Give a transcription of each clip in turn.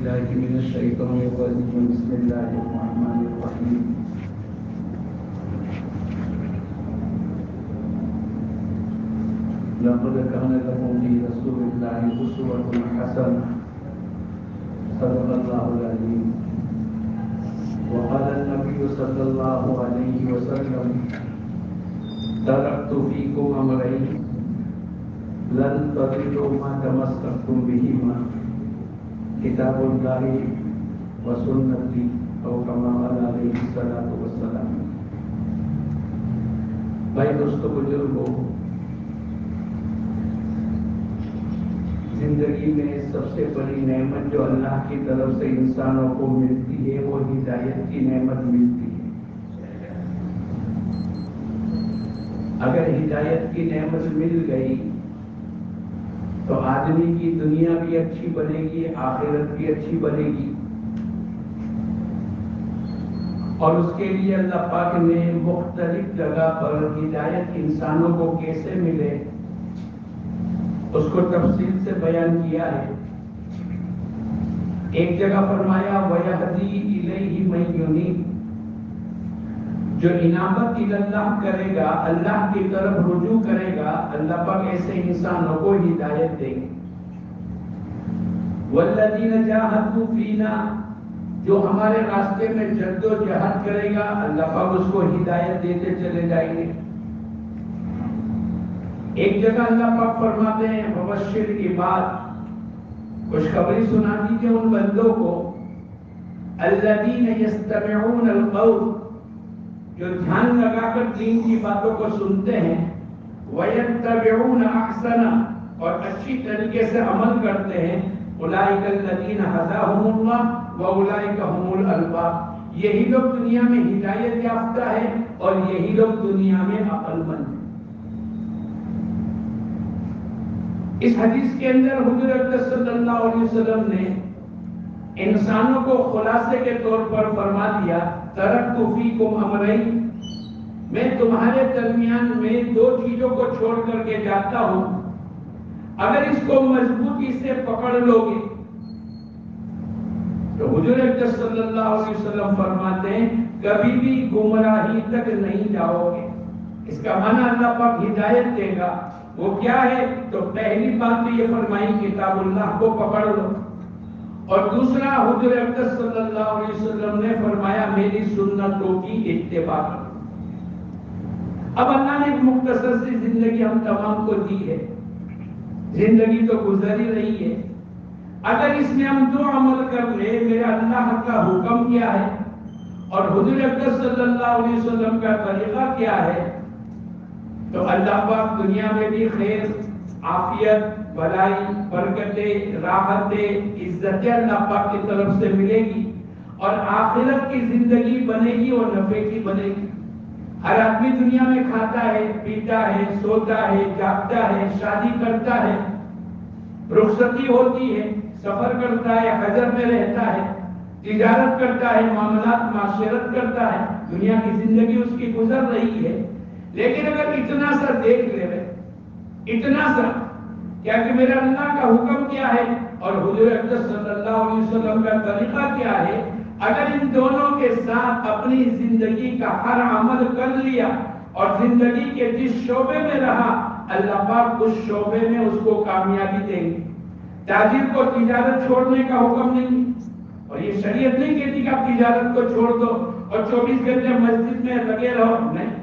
بالله من الشيطان الرجيم بسم الله الرحمن الرحيم لقد كان لكم في رسول الله أسوة حسنة صدق الله العظيم وقال النبي صلى الله عليه وسلم تركت فيكم أمرين لن تضلوا ما تمسكتم بهما کتاب اللہ و سنتی او کما قال علیہ الصلوۃ والسلام۔ بھائی دوستو بزرگو، زندگی میں سب سے بڑی نعمت جو اللہ کی طرف سے انسانوں کو ملتی ہے وہ ہدایت کی نعمت ملتی ہے۔ اگر ہدایت کی نعمت مل گئی تو آدمی کی دنیا بھی اچھی بنے گی، آخرت بھی اچھی بنے گی، اور اس کے لیے اللہ پاک نے مختلف جگہ پر ہدایت انسانوں کو کیسے ملے اس کو تفصیل سے بیان کیا ہے۔ ایک جگہ فرمایا وَيَهْدِي إِلَيْهِ مَن يُنِيبُ، جو انابت اللہ کرے گا، اللہ کی طرف رجوع کرے گا، اللہ پاک ایسے انسانوں کو ہدایت دیں گے۔ وَالَّذِينَ جَاهَدُوا فِينَا، جو ہمارے راستے میں جد و جہد کرے گا، اللہ پاک اس کو ہدایت دیتے چلے جائیں گے۔ ایک جگہ اللہ پاک فرماتے ہیں وَبَشِّرْ عِبَادِ، خوشخبری سنا دیجئے ان بندوں کو، الَّذِينَ يَسْتَمِعُونَ الْقَوْلَ، جو دھیان لگا کر دین کی باتوں کو سنتے ہیں، وَيَتَّبِعُونَ أَحْسَنَ، اور اچھی طریقے سے عمل کرتے ہیں، أُولَئِكَ الَّذِينَ هَدَاهُمُ اللَّهُ وَأُولَئِكَ هُمُ الْأَلْبَابُ، یہی لوگ دنیا میں ہدایت یافتہ ہے اور یہی لوگ دنیا میں عقل مند ہیں۔ اس حدیث کے اندر حضور اکرم صلی اللہ علیہ وسلم نے انسانوں کو خلاصے کے طور پر فرما دیا ترکت فیکم امرین، میں تمہارے درمیان میں دو چیزوں کو چھوڑ کر کے جاتا ہوں، اگر اس کو مضبوطی سے پکڑ لو گے تو حضور اکرم صلی اللہ علیہ وسلم فرماتے ہیں کبھی بھی گمراہی تک نہیں جاؤ گے۔ اس کا معنی اللہ پاک ہدایت دے گا، وہ کیا ہے؟ تو پہلی بات تو یہ فرمائی کتاب اللہ کو پکڑ لو، اور دوسرا حضور اکرم صلی اللہ علیہ وسلم نے فرمایا میری سنتوں کی اتباع کرو۔ اب اللہ نے ایک مختصر سی زندگی ہم تمام کو دی ہے، زندگی تو گزر ہی رہی ہے، اگر اس میں ہم دو عمل کر لیں، میرا اللہ کا حکم کیا ہے اور حضور اکرم صلی اللہ علیہ وسلم کا طریقہ کیا ہے، تو اللہ پاک دنیا میں بھی خیر، عافیت، بھلائی، برکتیں، راحتیں، عزتیں اللہ پاک کی طرف سے ملے گی، اور آخرت کی زندگی بنے گی اور نفع کی بنے گی۔ ہر آدمی دنیا میں کھاتا ہے، پیتا ہے، سوتا ہے، جاگتا ہے، شادی کرتا ہے، رخصتی ہوتی ہے، سفر کرتا ہے، حضر میں رہتا ہے، تجارت کرتا ہے، معاملات معاشرت کرتا ہے، دنیا کی زندگی اس کی گزر رہی ہے۔ لیکن اگر اتنا سا دیکھ لے، اتنا سا کیا کہ میرا اللہ کا حکم کیا ہے اور حضور اکرم صلی اللہ علیہ وسلم کا طریقہ کیا ہے، اگر ان دونوں کے ساتھ اپنی زندگی کا ہر عمل کر لیا اور زندگی کے جس شعبے میں رہا، اللہ پاک اس شعبے میں اس کو کامیابی دیں گے۔ تاجر کو تجارت چھوڑنے کا حکم نہیں، اور یہ شریعت نہیں کہتی کہ آپ تجارت کو چھوڑ دو اور 24 گھنٹے مسجد میں لگے رہو، نہیں،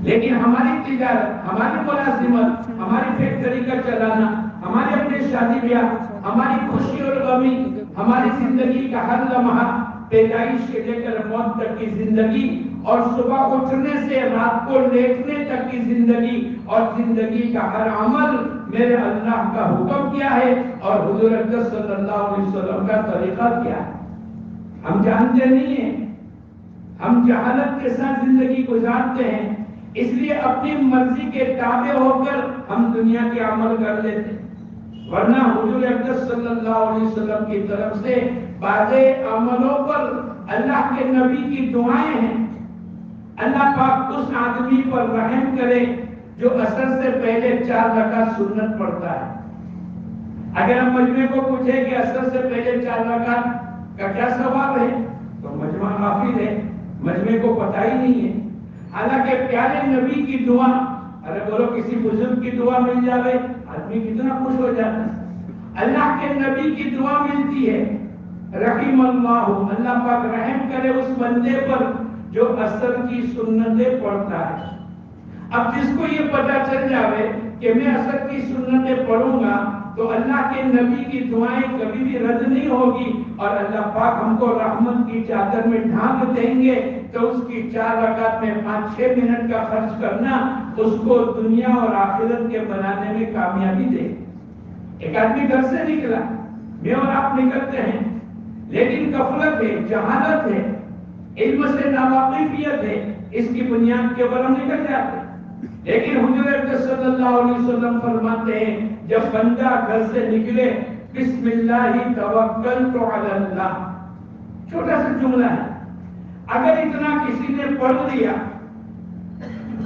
لیکن ہماری تجارت، ہماری ملازمت، ہماری فیکٹری کا چلانا، ہمارے اپنے شادی بیاہ، ہماری خوشی اور غمی، ہماری زندگی کا ہر لمحہ، پیدائش سے لے کر موت تک کی زندگی، اور صبح اٹھنے سے رات کو لیٹنے تک کی زندگی، اور زندگی کا ہر عمل میرے اللہ کا حکم کیا ہے اور حضور اکرم صلی اللہ علیہ وسلم کا طریقہ کیا ہے، ہم جانتے نہیں ہیں، ہم جہالت کے ساتھ زندگی گزارتے ہیں، اس لیے اپنی مرضی کے تابع ہو کر ہم دنیا کے عمل کر لیتے، ورنہ حضور اکرم صلی اللہ علیہ وسلم کی طرف سے بعض عملوں پر اللہ کے نبی کی دعائیں ہیں، اللہ پاک اس آدمی پر رحم کرے جو عصر سے پہلے 4 رکعت سنت پڑھتا ہے، اگر ہم مجمع کو پوچھیں کہ اثر سے پہلے 4 رکعت کا کیا ثواب ہے تو مجمع غافل ہے، مجمع کو پتہ ہی نہیں ہے۔ حالانکہ پیارے نبی کی دعا، ارے بولو کسی بزرگ کی دعا مل جاوے آدمی کتنا خوش ہو جاتا ہے۔ اللہ کے نبی کی دعا ملتی ہے، رحم اللہ، اللہ پاک رحم کرے اس بندے پر جو اثر کی سنتیں پڑھتا ہے۔ اب جس کو یہ پتہ چل جاوے کہ میں اثر کی سنتیں پڑھوں گا تو اللہ کے نبی کی دعائیں کبھی بھی رد نہیں ہوگی، اور اللہ پاک ہم کو رحمت کی چادر میں ڈھانپ دیں گے، تو اس کی 4 رکعت میں 5-6 منٹ کا خرچ کرنا اس کو دنیا اور آخرت کے بنانے میں کامیابی دے۔ ایک آدمی گھر سے نکلا، میں اور آپ نکلتے ہیں، لیکن غفلت ہے، جہالت ہے، علم سے ناواقفیت ہے، اس کی بنیاد کے اوپر ہم نکل جاتے ہیں۔ لیکن حضور صلی اللہ علیہ وسلم فرماتے ہیں جب بندہ گھر سے نکلے بسم اللہ توکلت علی اللہ، چھوٹا سا جملہ ہے، اگر اتنا کسی نے پڑھ لیا،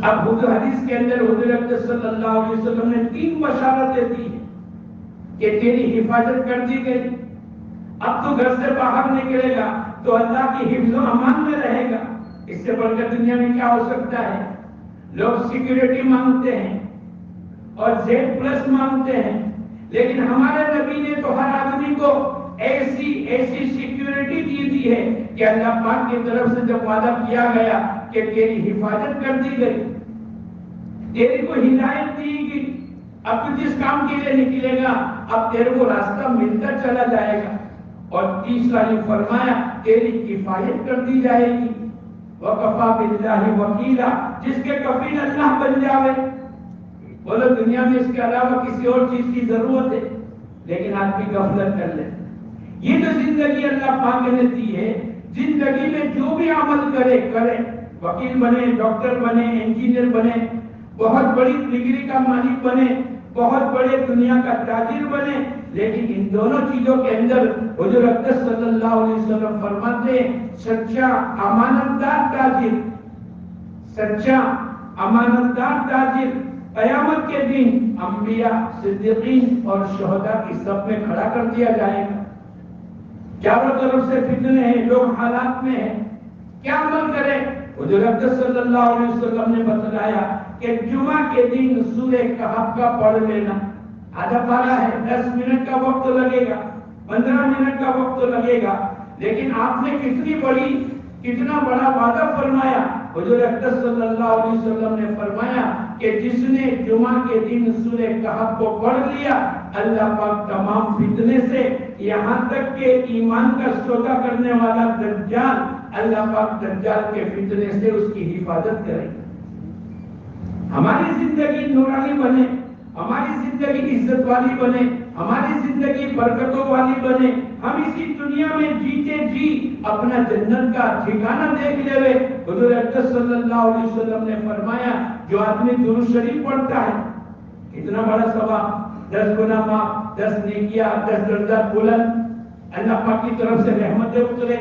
اب حضور حدیث کے اندر حضور صلی اللہ علیہ وسلم نے 3 بشارتیں دی ہیں کہ تیری حفاظت کر دی گئی، اب تو گھر سے باہر نکلے گا تو اللہ کی حفظ و امان میں رہے گا۔ اس سے بڑھ کر دنیا میں کیا ہو سکتا ہے؟ لوگ سیکیورٹی مانگتے ہیں اور Z+ مانگتے ہیں، لیکن ہمارے نبی نے تو ہر آدمی کو ایسی سیکیورٹی دی ہے کہ اللہ پاک کی طرف سے جب وعدہ کیا گیا کہ تیری حفاظت کر دی گئی، تیری کو ہدایت دی گئی، اب تو جس کام کے لیے نکلے گا اب تیرے کو راستہ ملتا چلا جائے گا، اور تیسرا یہ فرمایا تیری کفایت کر دی جائے گی، وَقَفَى بِاللَّهِ وَكِيلًا، جس کے کفیل اللہ بن جاوے۔ بولو دنیا میں اس کے علاوہ کسی اور چیز کی ضرورت ہے، لیکن آدمی غفلت کر لے۔ یہ جو زندگی اللہ پاک نے دی ہے، زندگی میں جو بھی عمل کرے، وکیل بنے، ڈاکٹر بنے، انجینئر بنے، بہت بڑی ڈگری کا مالک بنے، بہت بڑے دنیا کا تاجر بنے، لیکن ان دونوں چیزوں کے اندر حضور اقدس صلی اللہ علیہ وسلم فرماتے ہیں سچا امانتدار تاجر، سچا امانتدار تاجر قیامت کے دن انبیاء، صدیقین اور شہداء کی صف میں کھڑا کر دیا جائے گا۔ چاروں طرف سے فتنے ہیں، لوگ حالات میں ہیں، کیا عمل کرے؟ حضور اقدس صلی اللہ علیہ وسلم نے بتلایا کہ جمعہ کے دن سورہ کہف کا پڑھ لینا، آدھا پارہ ہے، 10 منٹ کا وقت لگے گا، 15 منٹ کا وقت لگے گا، لیکن آپ نے کتنا بڑا وعدہ فرمایا۔ حضور اقدس صلی اللہ علیہ وسلم نے فرمایا کہ جس نے جمعہ کے دن سورہ کہف کو پڑھ لیا، اللہ پاک تمام فتنے سے، یہاں تک کہ ایمان کا سودا کرنے والا دجال، اللہ پاک دجال کے فتنے سے اس کی حفاظت کرے گا۔ ہماری زندگی نورانی بنے، ہماری زندگی عزت والی بنے، ہماری زندگی برکتوں والی بنے، ہم اسی دنیا میں جیتے جی اپنا جنت کا ٹھکانہ دیکھ لے۔ حضور اقدس صلی اللہ علیہ وسلم نے فرمایا جو آدمی درود شریف پڑھتا ہے کتنا بڑا ثواب، 10 گنا معاف، 10 نیکیاں، 10 درجات بلند، اللہ پاک کی طرف سے رحمتیں اترے۔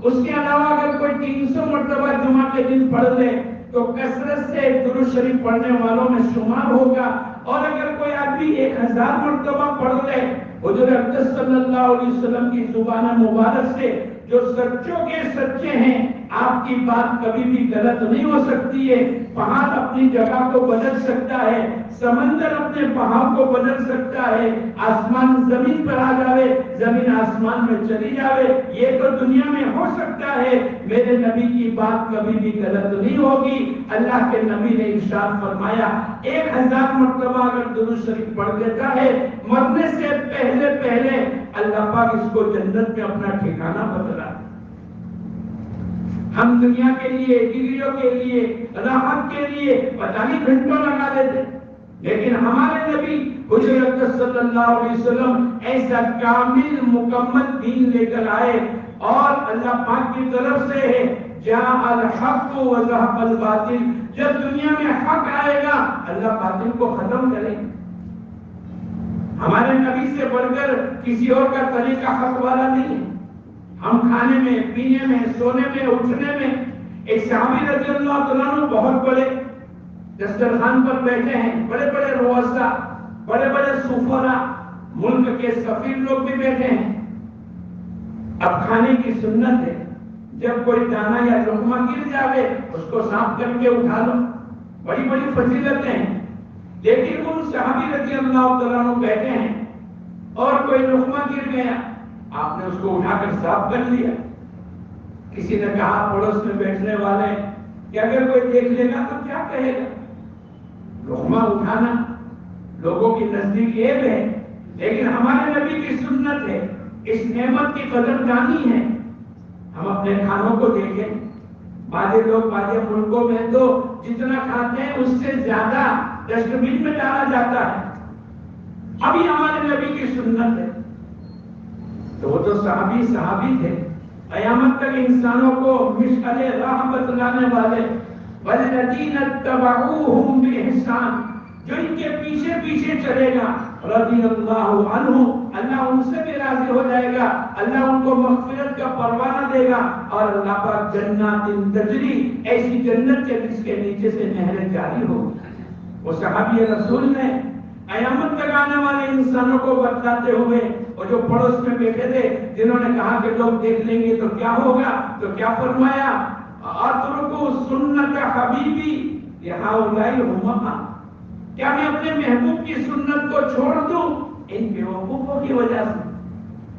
اس کے علاوہ اگر کوئی 300 مرتبہ جمعہ کے دن پڑھ لے تو کثرت سے درود شریف پڑھنے والوں میں شمار ہوگا، اور اگر کوئی آدمی 1000 مرتبہ پڑھ لے، حضور اقدس صلی اللہ علیہ وسلم کی زبان مبارک سے جو سچوں کے سچے ہیں، آپ کی بات کبھی بھی غلط نہیں ہو سکتی ہے۔ پہاڑ اپنی جگہ کو بدل سکتا ہے، سمندر اپنے بہاؤ کو بدل سکتا ہے، آسمان زمین پر آ جاوے، زمین آسمان میں چلی جاوے، یہ تو دنیا میں ہو سکتا ہے، میرے نبی کی بات کبھی بھی غلط نہیں ہوگی۔ اللہ کے نبی نے ارشاد فرمایا 1000 مرتبہ اگر درود شریف پڑھ لیتا ہے، مرنے سے پہلے اللہ پاک اس کو جنت میں اپنا ٹھکانہ بتلا۔ ہم دنیا کے لیے، ڈگریوں کے لیے، راحت کے لیے پتہ نہیں گھنٹوں لگا دیتے، لیکن ہمارے نبی حضور اقدس صلی اللہ علیہ وسلم ایسا کامل مکمل دین لے کر آئے، اور اللہ پاک کی طرف سے ہے جاء الحق وزهق الباطل، جب دنیا میں حق آئے گا اللہ باطل کو ختم کرے گا۔ ہمارے نبی سے بڑھ کر کسی اور کا طریقہ حق والا نہیں ہے۔ ہم کھانے میں، پینے میں، سونے میں، اٹھنے میں، ایک صحابی رضی اللہ عنہ بہت بڑے دسترخوان پر بیٹھے ہیں، بڑے بڑے رؤساء، بڑے بڑے سفراء، ملک کے بیٹھے ہیں. اب کھانے کی سنت ہے جب کوئی دانا یا لقمہ گر جاوے اس کو صاف کر کے اٹھا لو، بڑی بڑی فضیلتیں ہیں. لیکن ان صحابی رضی اللہ تعالیٰ عنہ بیٹھے ہیں اور کوئی لقمہ گر گیا، آپ نے اس کو اٹھا کر صاف کر لیا. کسی نے کہا پڑوس میں بیٹھنے والے کہ اگر کوئی دیکھ لے گا تو کیا کہے گا؟ لقمہ اٹھانا لوگوں کی نزدیک عیب ہے، لیکن ہمارے نبی کی سنت ہے، اس نعمت کی قدردانی ہے. ہم اپنے کھانوں کو دیکھیں، بعض لوگ بعض ملکوں میں تو جتنا کھاتے ہیں اس سے زیادہ ڈسٹ بن میں ڈالا جاتا ہے. ابھی ہمارے نبی کی سنت ہے. تو وہ تو صحابی تھے، قیامت تک انسانوں کو مشعل راہ بتلانے والے، والذین اتبعوہم بإحسان، جو ان کے پیچھے پیچھے چلے گا، رضی اللہ عنہ، اللہ ان سے بھی راضی ہو جائے گا، اللہ ان کو مغفرت کا پروانہ دے گا، اور اللہ پاک جنات تجری، ایسی جنت کے جس کے نیچے سے نہریں جاری ہوگی. وہ صحابی رسول نے قیامت تک آنے والے انسانوں کو بتلاتے ہوئے، اور جو پڑوس میں بیٹھے تھے جنہوں نے کہا کہ لوگ دیکھ لیں گے تو کیا ہوگا، تو کیا فرمایا؟ اترکوا سنت حبیبی لہؤلاء الامم، کیا میں اپنے محبوب کی سنت کو چھوڑ دوں ان بیوقوفوں کی وجہ سے؟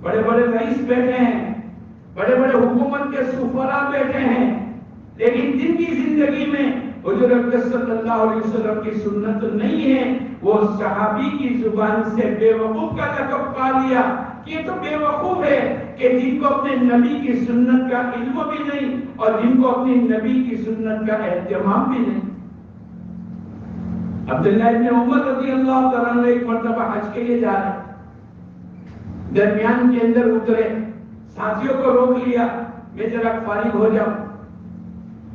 بڑے بڑے رئیس بیٹھے ہیں، بڑے بڑے حکومت کے سفراء بیٹھے ہیں، لیکن جن کی زندگی میں حضور اکرم صلی اللہ علیہ وسلم کی سنت نہیں ہے، وہ صحابی کی زبان سے بے وقوف کا لقب پا لیا. یہ تو بے وقوف ہے کہ جن کو اپنے نبی کی سنت کا علم بھی نہیں اور جن کو اپنی نبی کی سنت کا اہتمام بھی نہیں. عبداللہ ابن عمر رضی اللہ تعالیٰ عنہ ایک مرتبہ حج کے لیے جا رہے، درمیان کے اندر اترے، ساتھیوں کو روک لیا، میں ذرا فارغ ہو جاؤں.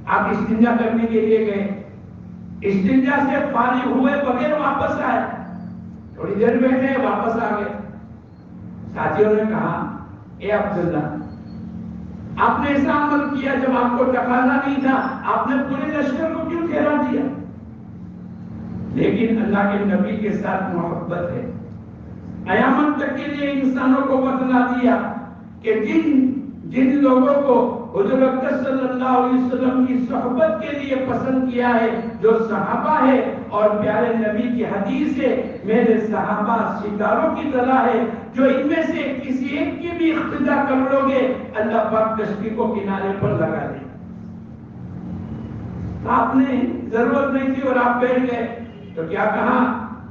آپ استنجا کرنے کے لیے گئے، استنجا سے فارغ ہوئے بغیر واپس آئے، تھوڑی دیر بیٹھے واپس آ گئے. ساتھیوں نے کہا اے عبداللہ، آپ نے ایسا عمل کیا جب آپ کو تقاضا نہیں تھا، آپ نے پورے لشکر کو کیوں ٹھہرا دیا؟ لیکن اللہ کے نبی کے ساتھ محبت ہے. قیامت تک کے لیے انسانوں کو بتلا دیا کہ جن لوگوں کو حضور اکرم صلی اللہ علیہ وسلم کی صحبت کے لیے پسند کیا ہے، جو صحابہ ہے، اور پیارے نبی کی حدیث ہے، میرے صحابہ ستاروں کی طرح ہے، جو ان میں سے کسی ایک کی بھی اقتدا کر لو گے اللہ پاک کشتی کو کنارے پر لگا دے. آپ نے ضرورت نہیں تھی اور آپ بیٹھ گئے تو کیا کہا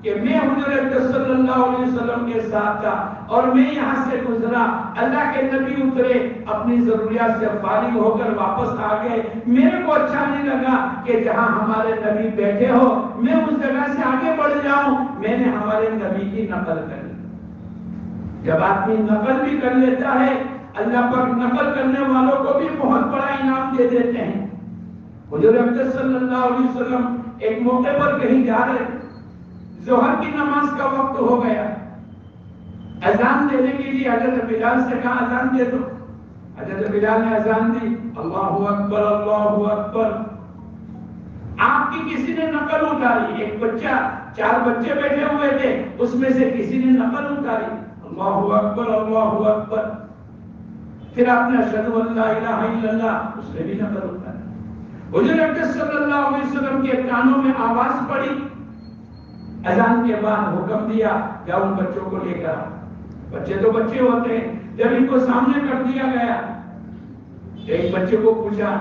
کہ میں حضور اکرم صلی اللہ علیہ وسلم کے ساتھ تھا اور میں یہاں سے گزرا، اللہ کے نبی اترے، اپنی ضروریات سے فارغ ہو کر واپس آ گئے، میرے کو اچھا نہیں لگا کہ جہاں ہمارے نبی بیٹھے ہو میں اس جگہ سے آگے بڑھ جاؤں، میں نے ہمارے نبی کی نقل کر لی. جب آدمی نقل بھی کر لیتا ہے اللہ پاک نقل کرنے والوں کو بھی بہت بڑا انعام دے دیتے ہیں. حضور اکرم صلی اللہ علیہ وسلم ایک موقع پر کہیں جا رہے، ظہر کی نماز کا وقت ہو گیا، اذان دینے کے لیے حضرت بلال سے کہا اذان دے دو. حضرت بلال نے اذان دی، اللہ اکبر اللہ اکبر. آپ کی کسی نے نقل اتاری، ایک بچہ، 4 بچے بیٹھے ہوئے تھے، اس میں سے کسی نے نقل اتاری، اللہ اکبر اللہ اکبر. پھر آپ نے اشہد ان لا الہ الا اللہ، اس نے بھی نقل اتاری. حضور اکرم صلی اللہ علیہ وسلم کے کانوں میں آواز پڑی، اذان کے بعد حکم دیا جاؤ ان بچوں کو لے کر. بچے تو بچے ہوتے ہیں، جب ان کو سامنے کر دیا گیا ایک بچے کو پوچھا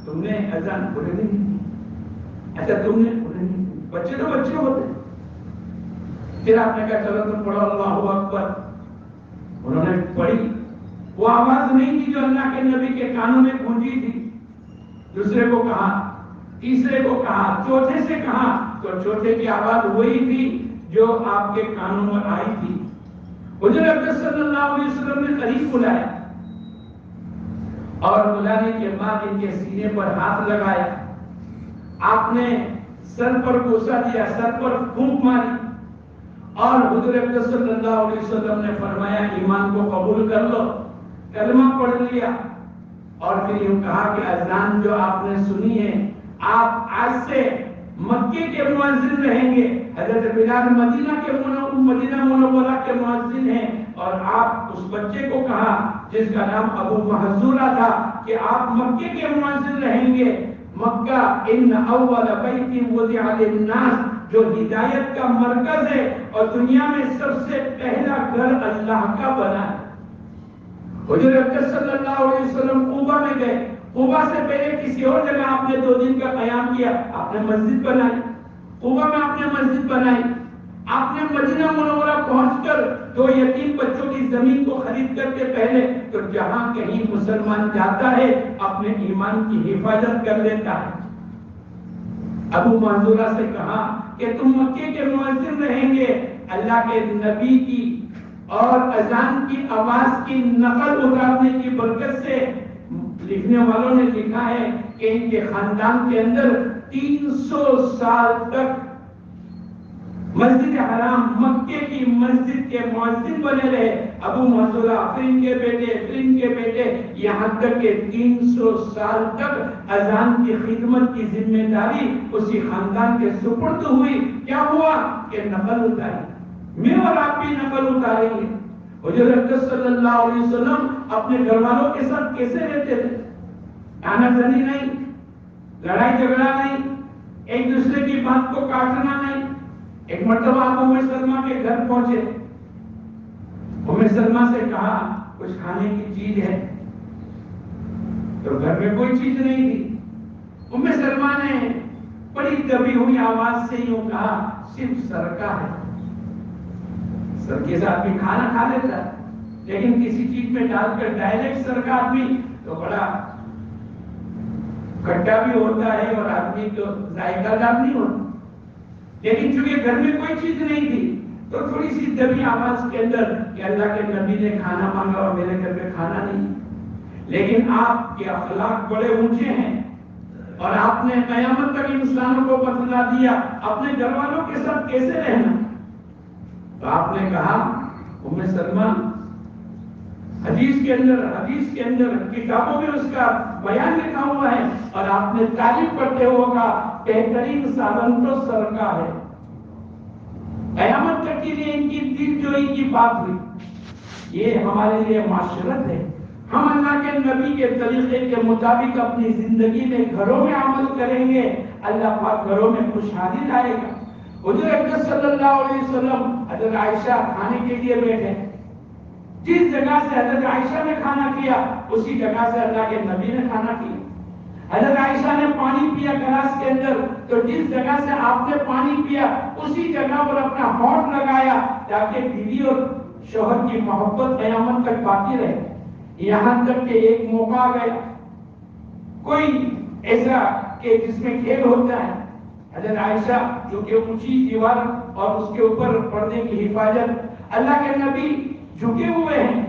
تم نے اذان پڑھی نہیں؟ اچھا تم نے پڑھی نہیں؟ بچے تو بچے ہوتے ہیں. پھر آپ نے کہا چلو تم پڑھو اللہ اکبر. انہوں نے پڑھی، وہ آواز نہیں تھی جو اللہ کے نبی کے کانوں میں گونجی تھی. دوسرے کو کہا، تیسرے کو کہا، چوتھے سے کہا تو چوتھے کی آواز وہی تھی جو آپ کے کانوں میں آئی تھی. حضور اکرم صلی اللہ علیہ وسلم نے قریب بلایا اور بلانے کے بعد ان کے سینے پر ہاتھ لگایا. آپ نے سر پر بوسہ دیا، سر پر پھونک ماری اور حضور اکرم صلی اللہ علیہ وسلم نے فرمایا ایمان کو قبول کر لو، کلمہ پڑھ لیا. اور پھر یوں کہا کہ اذان جو آپ نے سنی ہے آپ آج سے مکے کے مؤذن رہیں گے. حضرت بلال مدینہ کے مدینہ منورہ کے مؤذن ہیں، اور آپ اس بچے کو کہا جس کا نام ابو محذورہ تھا کہ آپ مکے کے مؤذن رہیں گے۔ مکہ ان اول بیت وضع للناس، جو ہدایت کا مرکز ہے اور دنیا میں سب سے پہلا گھر اللہ کا بنا ہے۔ حضور اکرم صلی اللہ علیہ وسلم قباء میں گئے، قباء سے پہلے کسی اور جگہ آپ نے 2 دن کا قیام کیا، آپ نے مسجد بنائی، قباء میں آپ نے مسجد بنائی۔ آپ نے مدینہ منورہ پہنچ کر 2 یتیم بچوں کی زمین کو خرید کر کے پہلے تو جہاں کہیں مسلمان جاتا ہے اپنے ایمان کی حفاظت کر لیتا ہے۔ ابو محذورہ سے کہا کہ تم مکے کے مؤذن رہیں گے، اللہ کے نبی کی اور اذان کی آواز کی نقل اتارنے کی برکت سے لکھنے والوں نے لکھا ہے کہ ان کے خاندان کے اندر 300 سال تک مسجد حرام مکے کی مسجد کے مؤذن بنے رہے۔ ابو محذورہ، پھر ان کے بیٹے، پھر ان کے بیٹے، یہاں تک کہ 300 سال تک اذان کی خدمت کی ذمہ داری اسی خاندان کے سپرد ہوئی۔ کیا ہوا کہ نقل اتاری، میں اور آپ بھی نقل اتاریں گے۔ حضور اکرم صلی اللہ علیہ وسلم اپنے گھر والوں کے ساتھ کیسے رہتے تھے؟ آنا زنی نہیں، لڑائی جھگڑا نہیں، ایک دوسرے کی بات کو کاٹنا نہیں۔ ایک مرتبہ آپ ام سلمہ کے گھر پہنچے، ام سلمہ سے کہا کچھ کھانے کی چیز ہے، تو گھر میں کوئی چیز نہیں تھی۔ ام سلمہ نے بڑی دبی ہوئی آواز سے یوں کہا صرف سرکہ ہے۔ سر کے ساتھ بھی کھانا کھا لیتا ہے، لیکن کسی چیز میں ڈال کر ڈائریکٹ سرکہ آدمی تو بڑا کھٹا بھی ہوتا ہے اور آدمی تو ذائقہ دار نہیں ہوتا۔ لیکن چونکہ گھر میں کوئی چیز نہیں تھی تو تھوڑی سی دبی آواز کے اندر کہ اللہ کے نبی نے کھانا مانگا اور میرے گھر میں کھانا نہیں۔ لیکن آپ کے اخلاق بڑے اونچے ہیں اور آپ نے قیامت تک انسانوں کو بتلا دیا اپنے گھر والوں کے ساتھ کیسے رہنا۔ تو آپ نے کہا ام سلمہ، حدیث کے اندر کتابوں میں اس کا بیان لکھا ہوا ہے اور آپ نے تعریف کرتے ہوگا بہترین سالن تو سرکہ ہے۔ قیامت تک کے لیے ان کی دل جوئی کی بات ہوئی۔ یہ ہمارے لیے معاشرت ہے۔ ہم اللہ کے نبی کے طریقے کے مطابق اپنی زندگی میں گھروں میں عمل کریں گے، اللہ پاک گھروں میں خوشحالی لائے گا۔ حضور اکرم صلی اللہ علیہ وسلم حضرت عائشہ کھانے کے لیے بیٹھے، جس جگہ سے حضرت عائشہ نے کھانا کیا اسی جگہ سے اللہ کے نبی نے کھانا کیا۔ حضرت عائشہ نے پانی پیا گلاس کے اندر تو جس جگہ سے آپ نے پانی پیا اسی جگہ پر اپنا ہونٹ لگایا تاکہ بیوی اور شوہر کی محبت قیامت تک باقی رہے۔ یہاں تک کہ ایک موقع آ گیا، کوئی ایسا کہ جس میں کھیل ہوتا ہے، حضرت عائشہ جو کہ اونچی دیوار اور اس کے اوپر پردے کی حفاظت، اللہ کے نبی جھکے ہوئے ہیں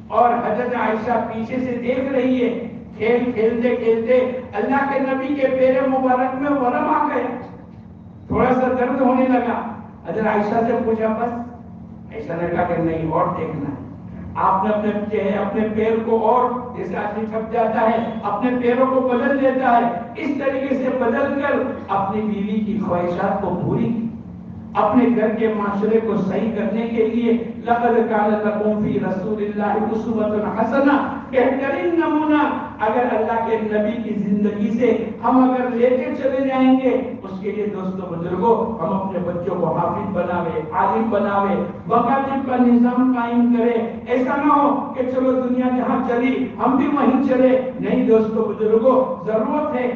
اور حضرت عائشہ پیچھے سے دیکھ رہی ہے۔ کھیل کھیلتے کھیلتے اللہ کے نبی کے پیر مبارک میں ورم آ گیا، تھوڑا سا درد ہونے لگا۔ حضرت عائشہ سے پوچھا بس؟ عائشہ نے کہا کہ نہیں، اور دیکھنا ہے۔ آپ نے اپنے پیر کو، اور جیسے آدمی تھک جاتا ہے اپنے پیروں کو بدل دیتا ہے، اس طریقے سے بدل کر اپنی بیوی کی خواہشات کو پوری کی، اپنے گھر کے معاشرے کو صحیح کرنے کے لیے لقد کان لکم فی رسول اللہ اسوۃ حسنہ، بہترین نمونہ اگر اللہ کے نبی کی زندگی سے ہم اگر لے کے چلے جائیں گے، اس کے لیے دوستوں بزرگوں ہم اپنے بچوں کو حافظ بناوے، عالم بناوے، مکاتب کا نظام قائم کرے۔ ایسا نہ ہو کہ چلو دنیا جہاں چلی ہم بھی وہیں چلے، نہیں دوستوں بزرگوں، ضرورت ہے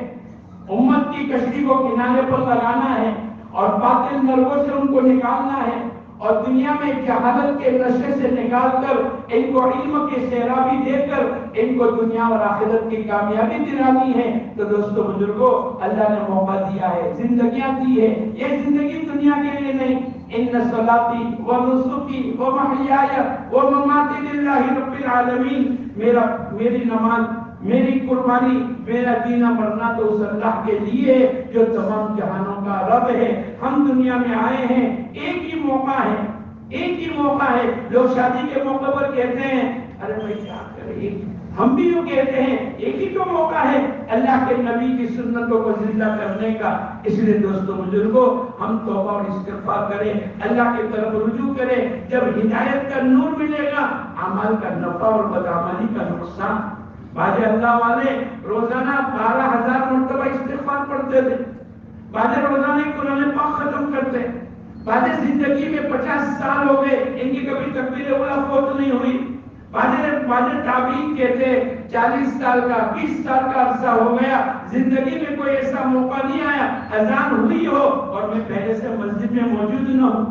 امت کی کشتی کو کنارے پر لگانا ہے اور باطل نرگوں سے ان کو نکالنا ہے اور دنیا میں جہالت کے نشے سے نکال کر ان کو علم کی سیرابی دے کر ان کو دنیا اور آخرت کی کامیابی دلانی ہے۔ تو دوستو بزرگوں، اللہ نے موقع دیا ہے، زندگیاں دی ہے، یہ زندگی دنیا کے لیے نہیں۔ ان صلاتی و نسکی و محیای و مماتی للہ رب العالمین، میری نماز، میری قربانی، میرا جینا مرنا تو اس اللہ کے لیے جو تمام جہانوں کا رب ہے۔ ہم دنیا میں آئے ہیں، ایک ہی موقع ہے، ایک ہی موقع ہے۔ لوگ شادی کے موقع پر کہتے ہیں ارے بھائی کیا کریں، ہم بھی یوں کہتے ہیں ایک ہی تو موقع ہے، اللہ کے نبی کی سنتوں کو زندہ کرنے کا۔ اس لیے دوستوں بزرگوں، ہم توبہ اور استغفار کریں، اللہ کی طرف رجوع کریں۔ جب ہدایت کا نور ملے گا، اعمال کا نفع اور بدعملی کا نقصان۔ بعض اللہ والے روزانہ 12,000 مرتبہ استغفار پڑھتے تھے، بعض روزانہ قرآن پاک ختم کرتے، بعض زندگی میں 50 سال ہو گئے ان کی کبھی تکبیر اولا فوت نہیں ہوئی، بعض تابعین کہتے 40 سال کا 20 سال کا عرصہ ہو گیا، زندگی میں کوئی ایسا موقع نہیں آیا اذان ہوئی ہو اور میں پہلے سے مسجد میں موجود نہ ہوں۔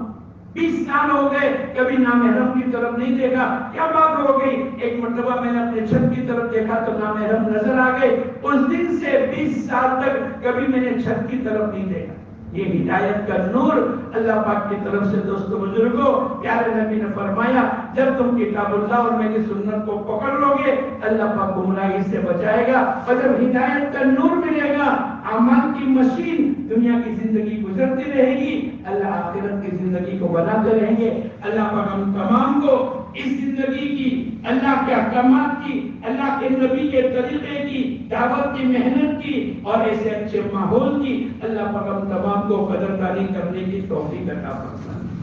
20 سال ہو گئے کبھی نامحرم کی طرف نہیں دیکھا، کیا بات ہو گئی؟ ایک مرتبہ میں نے اپنے چھت کی طرف دیکھا تو نامحرم نظر آ گئے، اس دن سے 20 سال تک کبھی میں نے چھت کی طرف نہیں دیکھا۔ یہ ہدایت کا نور اللہ پاک کی طرف سے۔ دوستو بزرگوں، پیارے نبی نے فرمایا جب تم کتاب اللہ اور میری سنت کو پکڑ لو گے، اللہ پاک گمراہی سے بچائے گا، اور جب ہدایت کا نور ملے گا، اعمال کی مشین دنیا کی زندگی گزرتی رہے گی، اللہ آخرت کی زندگی کو بناتے رہیں گے۔ اللہ پاک ہم تمام کو اس زندگی کی، اللہ کے احکامات کی، اللہ کے نبی کے طریقے کی، دعوت کی، محنت کی اور ایسے اچھے ماحول کی اللہ پاک ہم تمام کو قدردانی کرنے کی توفیق عطا فرمائے۔